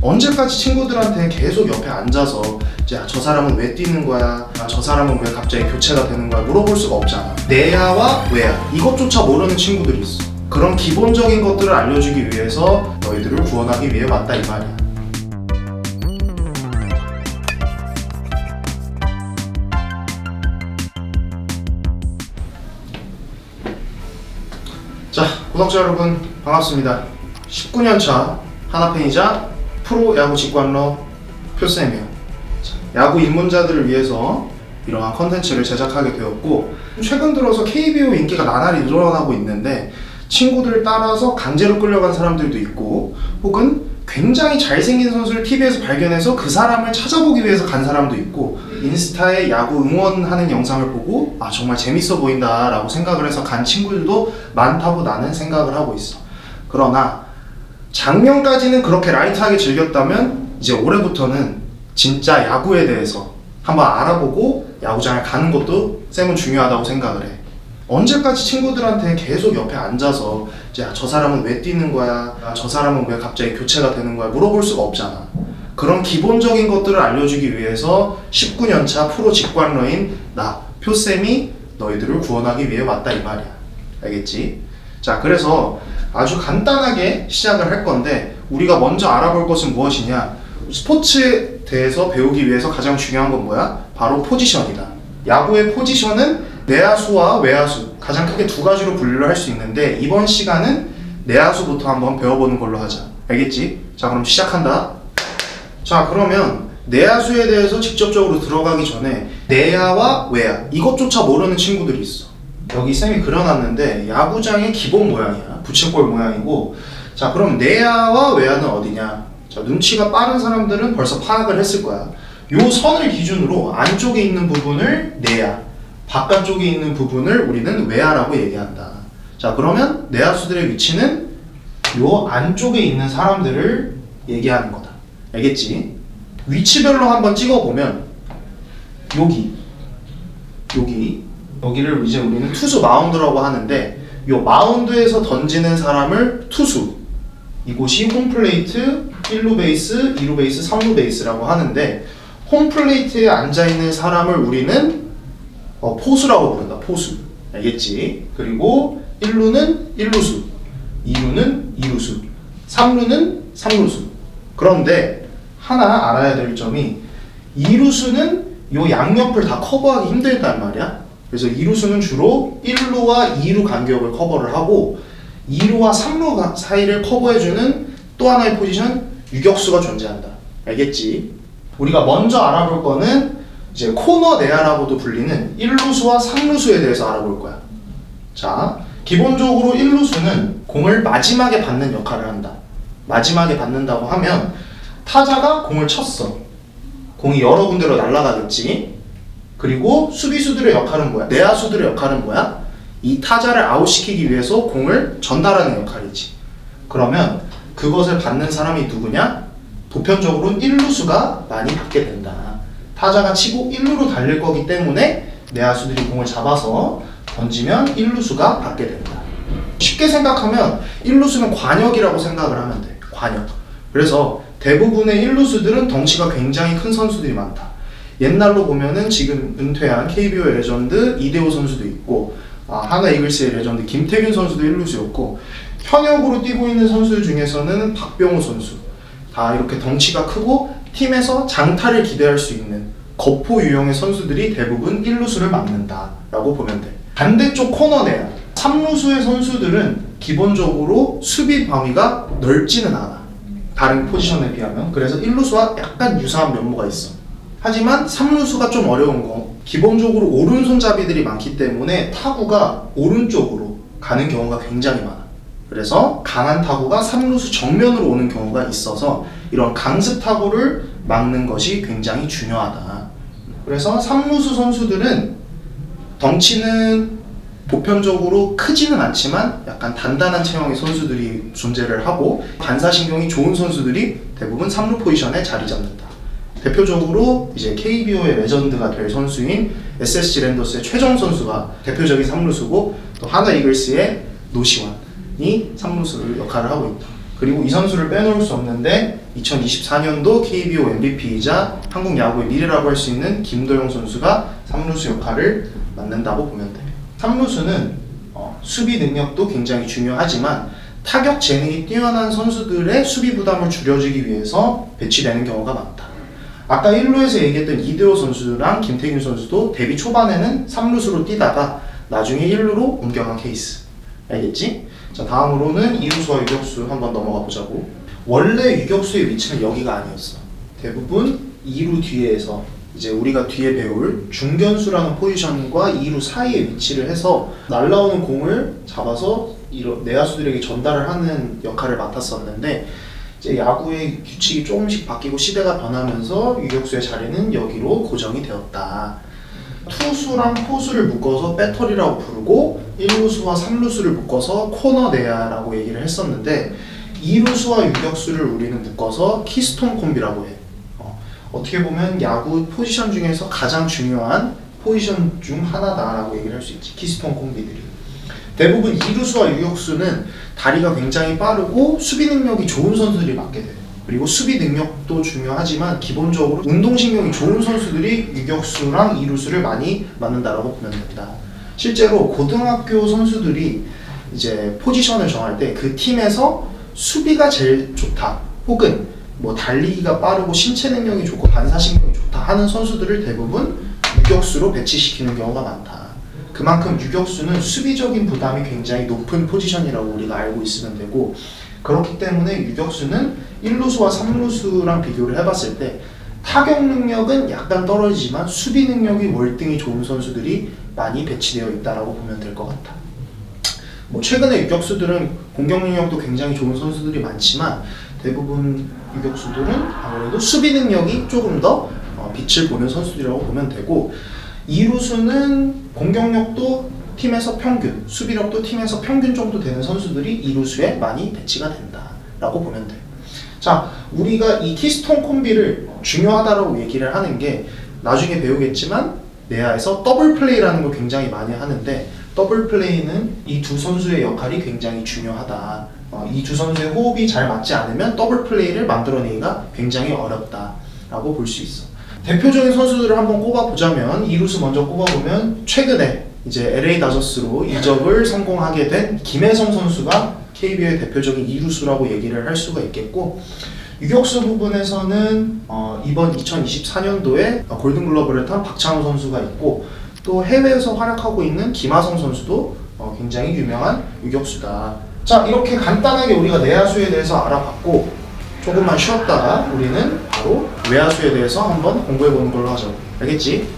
언제까지 친구들한테 계속 옆에 앉아서 야, 저 사람은 왜 뛰는 거야? 저 사람은 왜 갑자기 교체가 되는 거야? 물어볼 수가 없잖아. 내야와 외야 이것조차 모르는 친구들이 있어. 그런 기본적인 것들을 알려주기 위해서 너희들을 구원하기 위해 왔다 이 말이야. 자, 구독자 여러분 반갑습니다. 19년차 하나팬이자 프로야구 직관러 표쌤이에요. 야구 입문자들을 위해서 이러한 컨텐츠를 제작하게 되었고, 최근 들어서 KBO 인기가 나날이 늘어나고 있는데 친구들을 따라서 강제로 끌려간 사람들도 있고, 혹은 굉장히 잘생긴 선수를 TV에서 발견해서 그 사람을 찾아보기 위해서 간 사람도 있고, 인스타에 야구 응원하는 영상을 보고 아 정말 재밌어 보인다 라고 생각을 해서 간 친구들도 많다고 나는 생각을 하고 있어. 그러나 작년까지는 그렇게 라이트하게 즐겼다면 이제 올해부터는 진짜 야구에 대해서 한번 알아보고 야구장에 가는 것도 쌤은 중요하다고 생각을 해. 언제까지 친구들한테 계속 옆에 앉아서 야, 저 사람은 왜 뛰는 거야? 저 사람은 왜 갑자기 교체가 되는 거야? 물어볼 수가 없잖아. 그런 기본적인 것들을 알려주기 위해서 19년차 프로 직관러인 나 표쌤이 너희들을 구원하기 위해 왔다 이 말이야. 알겠지? 자, 그래서 아주 간단하게 시작을 할 건데, 우리가 먼저 알아볼 것은 무엇이냐? 스포츠에 대해서 배우기 위해서 가장 중요한 건 뭐야? 바로 포지션이다. 야구의 포지션은 내야수와 외야수, 가장 크게 두 가지로 분류를 할 수 있는데, 이번 시간은 내야수부터 한번 배워보는 걸로 하자. 알겠지? 자, 그럼 시작한다. 자, 그러면 내야수에 대해서 직접적으로 들어가기 전에 내야와 외야 이것조차 모르는 친구들이 있어. 여기 쌤이 그려놨는데 야구장의 기본 모양이야. 붙임골 모양이고, 자, 그럼 내야와 외야는 어디냐? 자, 눈치가 빠른 사람들은 벌써 파악을 했을 거야. 요 선을 기준으로 안쪽에 있는 부분을 내야, 바깥쪽에 있는 부분을 우리는 외야라고 얘기한다. 자, 그러면 내야수들의 위치는 요 안쪽에 있는 사람들을 얘기하는 거다. 알겠지? 위치별로 한번 찍어보면 여기를 이제 우리는 투수 마운드라고 하는데, 요 마운드에서 던지는 사람을 투수, 이곳이 홈플레이트, 1루 베이스, 2루 베이스, 3루 베이스라고 하는데, 홈플레이트에 앉아있는 사람을 우리는 포수라고 부른다. 포수. 알겠지? 그리고 1루는 1루수, 2루는 2루수, 3루는 3루수. 그런데 하나 알아야 될 점이, 2루수는 요 양옆을 다 커버하기 힘들단 말이야. 그래서 2루수는 주로 1루와 2루 간격을 커버를 하고, 2루와 3루 사이를 커버해주는 또 하나의 포지션, 유격수가 존재한다. 알겠지? 우리가 먼저 알아볼 거는 이제 코너 내야라고도 불리는 1루수와 3루수에 대해서 알아볼 거야. 자, 기본적으로 1루수는 공을 마지막에 받는 역할을 한다. 마지막에 받는다고 하면 타자가 공을 쳤어. 공이 여러 군데로 날아가겠지. 그리고 수비수들의 역할은 뭐야? 내야수들의 역할은 뭐야? 이 타자를 아웃시키기 위해서 공을 전달하는 역할이지. 그러면 그것을 받는 사람이 누구냐? 보편적으로는 1루수가 많이 받게 된다. 타자가 치고 1루로 달릴 거기 때문에 내야수들이 공을 잡아서 던지면 1루수가 받게 된다. 쉽게 생각하면 1루수는 관역이라고 생각을 하면 돼. 관역. 그래서 대부분의 1루수들은 덩치가 굉장히 큰 선수들이 많다. 옛날로 보면은 지금 은퇴한 KBO의 레전드 이대호 선수도 있고, 하나 이글스의 레전드 김태균 선수도 1루수였고, 현역으로 뛰고 있는 선수들 중에서는 박병호 선수, 다 이렇게 덩치가 크고 팀에서 장타를 기대할 수 있는 거포 유형의 선수들이 대부분 1루수를 맡는다 라고 보면 돼. 반대쪽 코너 내야 3루수의 선수들은 기본적으로 수비 범위가 넓지는 않아, 다른 포지션에 비하면. 그래서 1루수와 약간 유사한 면모가 있어. 하지만 3루수가 좀 어려운 거, 기본적으로 오른손잡이들이 많기 때문에 타구가 오른쪽으로 가는 경우가 굉장히 많아. 그래서 강한 타구가 3루수 정면으로 오는 경우가 있어서 이런 강습 타구를 막는 것이 굉장히 중요하다. 그래서 3루수 선수들은 덩치는 보편적으로 크지는 않지만 약간 단단한 체형의 선수들이 존재를 하고, 반사신경이 좋은 선수들이 대부분 3루 포지션에 자리 잡는다. 대표적으로 이제 KBO의 레전드가 될 선수인 SSG 랜더스의 최정 선수가 대표적인 3루수고, 또 하나 이글스의 노시환이 3루수를 역할을 하고 있다. 그리고 이 선수를 빼놓을 수 없는데 2024년도 KBO MVP이자 한국 야구의 미래라고 할 수 있는 김도영 선수가 3루수 역할을 맡는다고 보면 돼요. 3루수는 수비 능력도 굉장히 중요하지만 타격 재능이 뛰어난 선수들의 수비 부담을 줄여주기 위해서 배치되는 경우가 많다. 아까 1루에서 얘기했던 이대호 선수랑 김태균 선수도 데뷔 초반에는 3루수로 뛰다가 나중에 1루로 옮겨간 케이스. 알겠지? 자, 다음으로는 이루수와 유격수 한번 넘어가 보자고. 원래 유격수의 위치는 여기가 아니었어. 대부분 2루 뒤에서 이제 우리가 뒤에 배울 중견수라는 포지션과 2루 사이에 위치를 해서 날라오는 공을 잡아서 내야수들에게 전달을 하는 역할을 맡았었는데, 이제 야구의 규칙이 조금씩 바뀌고 시대가 변하면서 유격수의 자리는 여기로 고정이 되었다. 투수랑 포수를 묶어서 배터리라고 부르고 1루수와 3루수를 묶어서 코너 내야라고 얘기를 했었는데, 2루수와 유격수를 우리는 묶어서 키스톤 콤비라고 해. 어떻게 보면 야구 포지션 중에서 가장 중요한 포지션 중 하나다라고 얘기를 할 수 있지. 키스톤 콤비들이. 대부분 2루수와 유격수는 다리가 굉장히 빠르고 수비 능력이 좋은 선수들이 맡게 돼요. 그리고 수비 능력도 중요하지만 기본적으로 운동신경이 좋은 선수들이 유격수랑 2루수를 많이 맡는다라고 보면 됩니다. 실제로 고등학교 선수들이 이제 포지션을 정할 때 그 팀에서 수비가 제일 좋다, 혹은 뭐 달리기가 빠르고 신체 능력이 좋고 반사신경이 좋다 하는 선수들을 대부분 유격수로 배치시키는 경우가 많다. 그만큼 유격수는 수비적인 부담이 굉장히 높은 포지션이라고 우리가 알고 있으면 되고, 그렇기 때문에 유격수는 1루수와 3루수랑 비교를 해봤을 때 타격 능력은 약간 떨어지지만 수비 능력이 월등히 좋은 선수들이 많이 배치되어 있다고 보면 될 것 같아. 뭐 최근에 유격수들은 공격 능력도 굉장히 좋은 선수들이 많지만 대부분 유격수들은 아무래도 수비 능력이 조금 더 빛을 보는 선수들이라고 보면 되고, 2루수는 공격력도 팀에서 평균, 수비력도 팀에서 평균 정도 되는 선수들이 2루수에 많이 배치가 된다라고 보면 돼요. 자, 우리가 이 키스톤 콤비를 중요하다라고 얘기를 하는 게 나중에 배우겠지만 내야에서 더블 플레이라는 걸 굉장히 많이 하는데, 더블 플레이는 이 두 선수의 역할이 굉장히 중요하다. 이 두 선수의 호흡이 잘 맞지 않으면 더블 플레이를 만들어내기가 굉장히 어렵다라고 볼 수 있어. 대표적인 선수들을 한번 꼽아보자면, 이루수 먼저 꼽아보면 최근에 이제 LA 다저스로 이적을 성공하게 된 김혜성 선수가 KBO의 대표적인 이루수라고 얘기를 할 수가 있겠고, 유격수 부분에서는 이번 2024년도에 골든글러브를 탄 박찬호 선수가 있고, 또 해외에서 활약하고 있는 김하성 선수도 굉장히 유명한 유격수다. 자, 이렇게 간단하게 우리가 내야수에 대해서 알아봤고, 조금만 쉬었다가 우리는 바로 외야수에 대해서 한번 공부해보는 걸로 하죠. 알겠지?